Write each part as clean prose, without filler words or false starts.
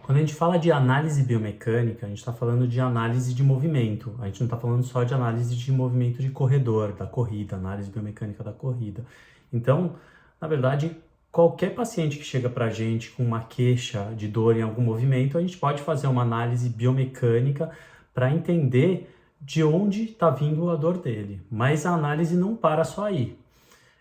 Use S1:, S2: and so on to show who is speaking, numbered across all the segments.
S1: Quando a gente fala de análise biomecânica, a gente está falando de análise de movimento. A gente não está falando só de análise de movimento de corredor, da corrida, análise biomecânica da corrida. Então, na verdade, qualquer paciente que chega para a gente com uma queixa de dor em algum movimento, a gente pode fazer uma análise biomecânica para entender de onde está vindo a dor dele. Mas a análise não para só aí.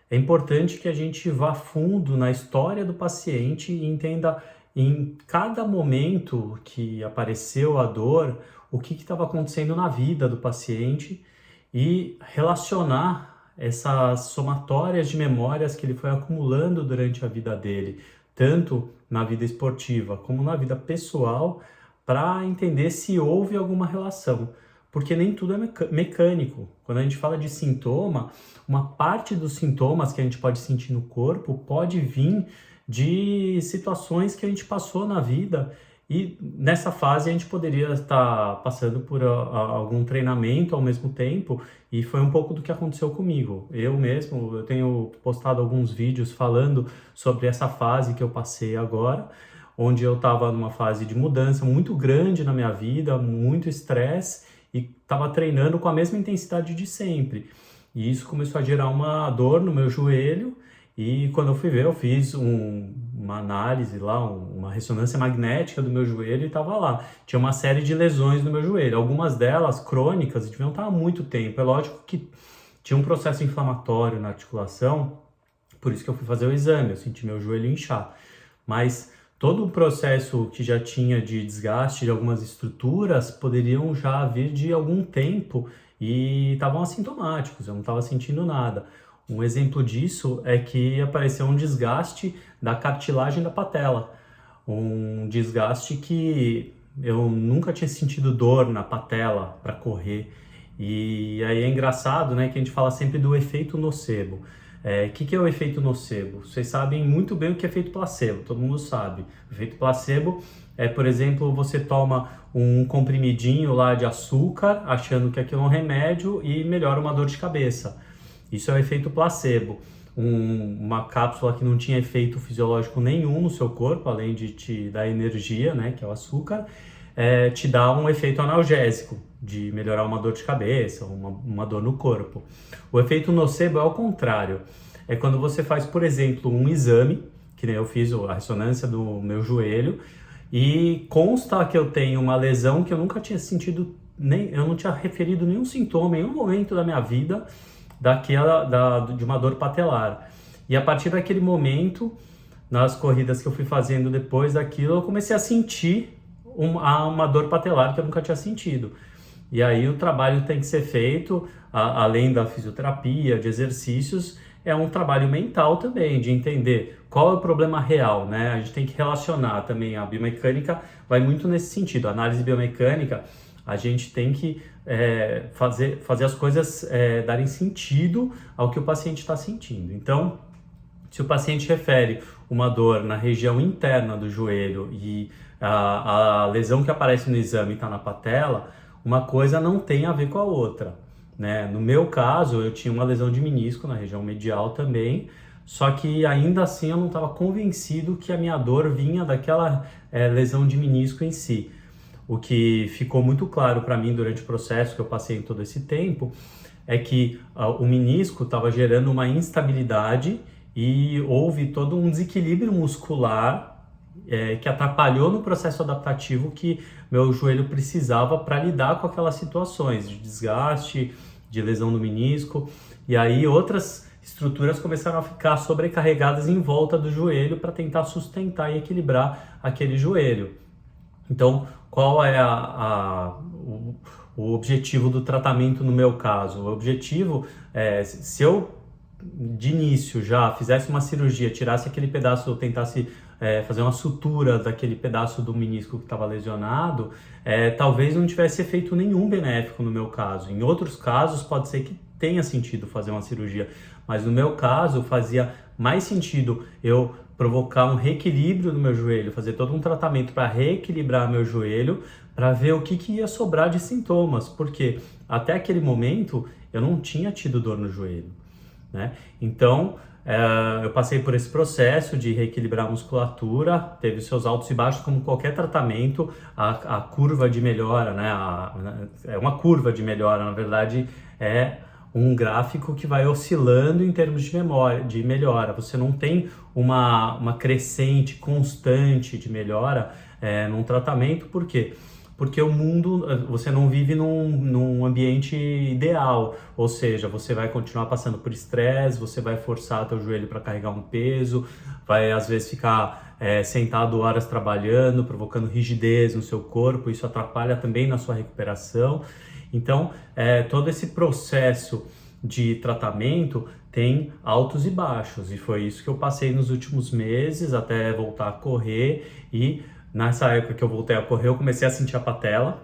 S1: É importante que a gente vá fundo na história do paciente e entenda em cada momento que apareceu a dor, o que estava acontecendo na vida do paciente e relacionar essas somatórias de memórias que ele foi acumulando durante a vida dele, tanto na vida esportiva como na vida pessoal, para entender se houve alguma relação. Porque nem tudo é mecânico. Quando a gente fala de sintoma, uma parte dos sintomas que a gente pode sentir no corpo pode vir de situações que a gente passou na vida e nessa fase a gente poderia estar passando por algum treinamento ao mesmo tempo, e foi um pouco do que aconteceu comigo. Eu tenho postado alguns vídeos falando sobre essa fase que eu passei agora, onde eu estava numa fase de mudança muito grande na minha vida, muito estresse, e estava treinando com a mesma intensidade de sempre. E isso começou a gerar uma dor no meu joelho, e quando eu fui ver, eu fiz uma análise lá, uma ressonância magnética do meu joelho e estava lá. Tinha uma série de lesões no meu joelho, algumas delas crônicas, deviam estar há muito tempo. É lógico que tinha um processo inflamatório na articulação, por isso que eu fui fazer o exame, eu senti meu joelho inchar. Mas todo o processo que já tinha de desgaste de algumas estruturas poderiam já vir de algum tempo e estavam assintomáticos, eu não estava sentindo nada. Um exemplo disso é que apareceu um desgaste da cartilagem da patela, um desgaste que eu nunca tinha sentido dor na patela para correr. E aí é engraçado, né, que a gente fala sempre do efeito nocebo. Que é o efeito nocebo? Vocês sabem muito bem o que é efeito placebo, todo mundo sabe. O efeito placebo é, por exemplo, você toma um comprimidinho lá de açúcar, achando que aquilo é um remédio e melhora uma dor de cabeça. Isso é o efeito placebo. Uma cápsula que não tinha efeito fisiológico nenhum no seu corpo, além de te dar energia, né, que é o açúcar, te dá um efeito analgésico, de melhorar uma dor de cabeça, uma dor no corpo. O efeito nocebo é ao contrário. É quando você faz, por exemplo, um exame, que nem eu fiz a ressonância do meu joelho, e consta que eu tenho uma lesão que eu nunca tinha sentido, eu não tinha referido nenhum sintoma em nenhum momento da minha vida, de uma dor patelar. E a partir daquele momento, nas corridas que eu fui fazendo depois daquilo, eu comecei a sentir uma dor patelar que eu nunca tinha sentido. E aí o trabalho tem que ser feito, além da fisioterapia, de exercícios, é um trabalho mental também, de entender qual é o problema real, né? A gente tem que relacionar também, a biomecânica vai muito nesse sentido. A análise biomecânica, a gente tem que fazer as coisas darem sentido ao que o paciente está sentindo. Então, se o paciente refere uma dor na região interna do joelho e a lesão que aparece no exame está na patela, uma coisa não tem a ver com a outra, né? No meu caso, eu tinha uma lesão de menisco na região medial também, só que ainda assim eu não estava convencido que a minha dor vinha daquela lesão de menisco em si. O que ficou muito claro para mim durante o processo que eu passei em todo esse tempo é que o menisco estava gerando uma instabilidade e houve todo um desequilíbrio muscular que atrapalhou no processo adaptativo que meu joelho precisava para lidar com aquelas situações de desgaste, de lesão no menisco. E aí outras estruturas começaram a ficar sobrecarregadas em volta do joelho para tentar sustentar e equilibrar aquele joelho. Então, qual é o objetivo do tratamento no meu caso? O objetivo é, se eu de início já fizesse uma cirurgia, tirasse aquele pedaço, eu tentasse fazer uma sutura daquele pedaço do menisco que estava lesionado, talvez não tivesse efeito nenhum benéfico no meu caso. Em outros casos pode ser que tenha sentido fazer uma cirurgia, mas no meu caso fazia mais sentido eu provocar um reequilíbrio no meu joelho, fazer todo um tratamento para reequilibrar meu joelho, para ver o que ia sobrar de sintomas, porque até aquele momento eu não tinha tido dor no joelho, né? Então, eu passei por esse processo de reequilibrar a musculatura, teve seus altos e baixos, como qualquer tratamento, a curva de melhora, né? É uma curva de melhora, na verdade, é um gráfico que vai oscilando em termos de melhora. Você não tem uma crescente constante de melhora num tratamento, por quê? Porque o mundo, você não vive num ambiente ideal, ou seja, você vai continuar passando por estresse, você vai forçar teu joelho para carregar um peso, vai às vezes ficar sentado horas trabalhando, provocando rigidez no seu corpo, isso atrapalha também na sua recuperação. Então, todo esse processo de tratamento tem altos e baixos, e foi isso que eu passei nos últimos meses até voltar a correr. E nessa época que eu voltei a correr, eu comecei a sentir a patela,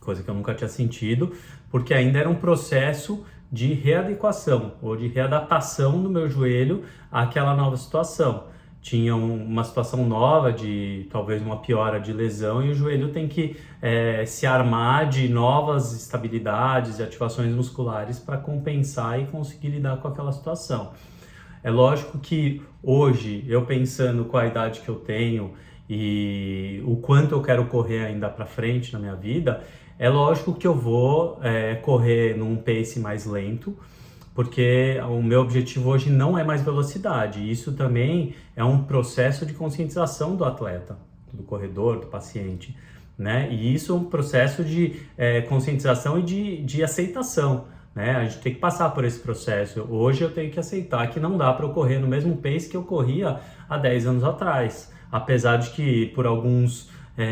S1: coisa que eu nunca tinha sentido, porque ainda era um processo de readequação ou de readaptação do meu joelho àquela nova situação. Tinha uma situação nova de talvez uma piora de lesão, e o joelho tem que se armar de novas estabilidades e ativações musculares para compensar e conseguir lidar com aquela situação. É lógico que hoje, eu pensando com a idade que eu tenho e o quanto eu quero correr ainda para frente na minha vida, é lógico que eu vou correr num pace mais lento, porque o meu objetivo hoje não é mais velocidade. Isso também é um processo de conscientização do atleta, do corredor, do paciente, né? E isso é um processo de conscientização e de aceitação, né? A gente tem que passar por esse processo. Hoje eu tenho que aceitar que não dá para eu correr no mesmo pace que eu corria há 10 anos atrás. Apesar de que por alguns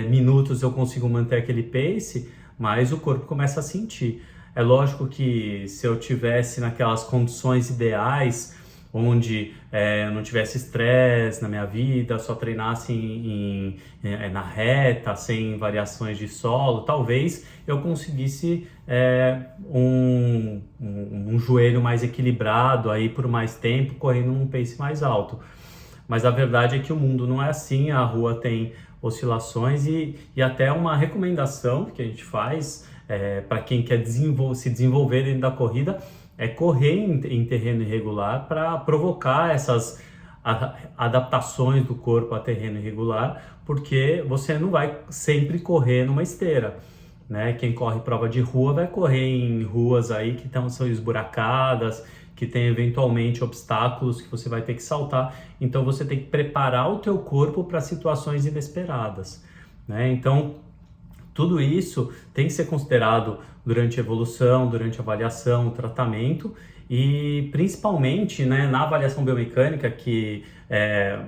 S1: minutos eu consigo manter aquele pace, mas o corpo começa a sentir. É lógico que se eu tivesse naquelas condições ideais, onde eu não tivesse estresse na minha vida, só treinasse na reta, sem variações de solo, talvez eu conseguisse um joelho mais equilibrado aí por mais tempo, correndo num pace mais alto. Mas a verdade é que o mundo não é assim, a rua tem oscilações e até uma recomendação que a gente faz para quem quer se desenvolver dentro da corrida é correr em terreno irregular para provocar essas adaptações do corpo a terreno irregular, porque você não vai sempre correr numa esteira, né? Quem corre prova de rua vai correr em ruas aí que são esburacadas, que tem eventualmente obstáculos que você vai ter que saltar, então você tem que preparar o teu corpo para situações inesperadas, né? Então, tudo isso tem que ser considerado durante a evolução, durante a avaliação, o tratamento e principalmente, né, na avaliação biomecânica, que é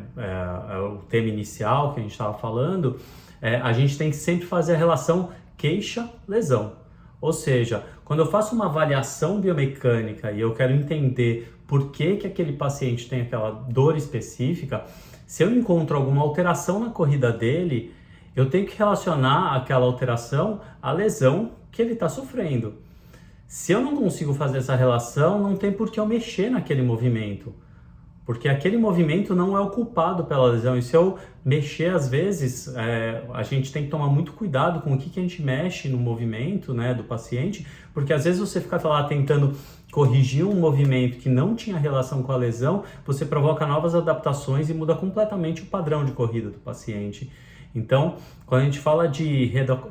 S1: o tema inicial que a gente estava falando, a gente tem que sempre fazer a relação queixa-lesão. Ou seja, quando eu faço uma avaliação biomecânica e eu quero entender por que aquele paciente tem aquela dor específica, se eu encontro alguma alteração na corrida dele, eu tenho que relacionar aquela alteração à lesão que ele está sofrendo. Se eu não consigo fazer essa relação, não tem por que eu mexer naquele movimento, porque aquele movimento não é o culpado pela lesão. E se eu mexer, às vezes, a gente tem que tomar muito cuidado com o que a gente mexe no movimento, né, do paciente, porque às vezes você fica lá tentando corrigir um movimento que não tinha relação com a lesão, você provoca novas adaptações e muda completamente o padrão de corrida do paciente. Então, quando a gente fala de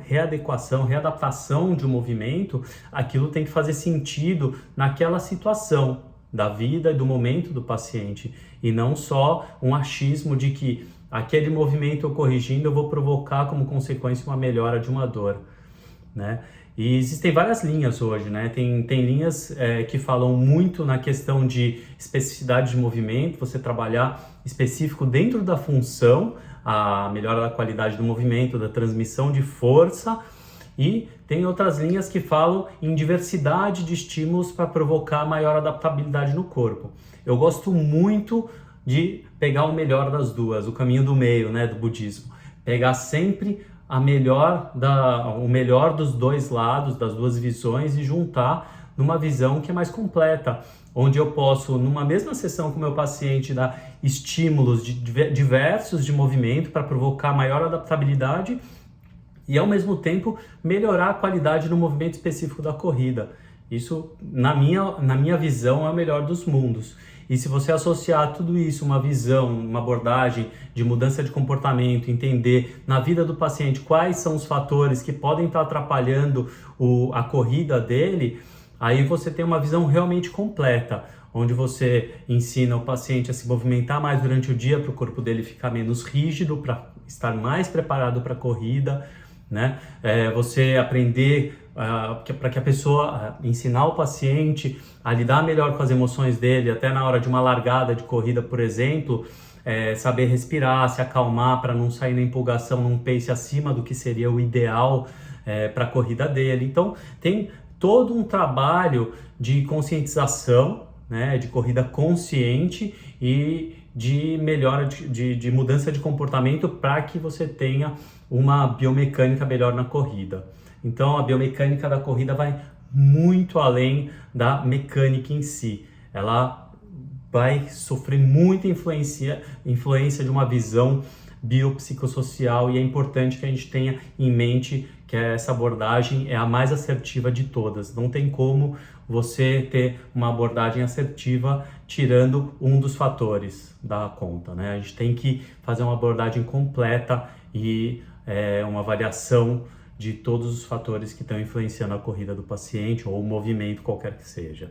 S1: readequação, readaptação de um movimento, aquilo tem que fazer sentido naquela situação da vida e do momento do paciente, e não só um achismo de que aquele movimento eu corrigindo eu vou provocar como consequência uma melhora de uma dor, né? E existem várias linhas hoje, né? Tem linhas que falam muito na questão de especificidade de movimento, você trabalhar específico dentro da função, a melhora da qualidade do movimento, da transmissão de força, e tem outras linhas que falam em diversidade de estímulos para provocar maior adaptabilidade no corpo. Eu gosto muito de pegar o melhor das duas, o caminho do meio, né, do budismo. Pegar sempre o melhor dos dois lados, das duas visões, e juntar numa visão que é mais completa, onde eu posso, numa mesma sessão com o meu paciente, dar estímulos diversos de movimento para provocar maior adaptabilidade e, ao mesmo tempo, melhorar a qualidade do movimento específico da corrida. Isso, na minha visão, é o melhor dos mundos. E se você associar tudo isso, uma visão, uma abordagem de mudança de comportamento, entender na vida do paciente quais são os fatores que podem estar atrapalhando a corrida dele, aí você tem uma visão realmente completa, onde você ensina o paciente a se movimentar mais durante o dia para o corpo dele ficar menos rígido, para estar mais preparado para a corrida, né? Você aprender para que a pessoa, ensinar o paciente a lidar melhor com as emoções dele, até na hora de uma largada de corrida, por exemplo, saber respirar, se acalmar para não sair na empolgação num pace acima do que seria o ideal para a corrida dele. Então, tem todo um trabalho de conscientização, né, de corrida consciente e de melhora de mudança de comportamento para que você tenha uma biomecânica melhor na corrida. Então a biomecânica da corrida vai muito além da mecânica em si. Ela vai sofrer muita influência de uma visão biopsicossocial, e é importante que a gente tenha em mente que essa abordagem é a mais assertiva de todas. Não tem como você ter uma abordagem assertiva tirando um dos fatores da conta, né? A gente tem que fazer uma abordagem completa e uma avaliação de todos os fatores que estão influenciando a corrida do paciente ou o movimento qualquer que seja.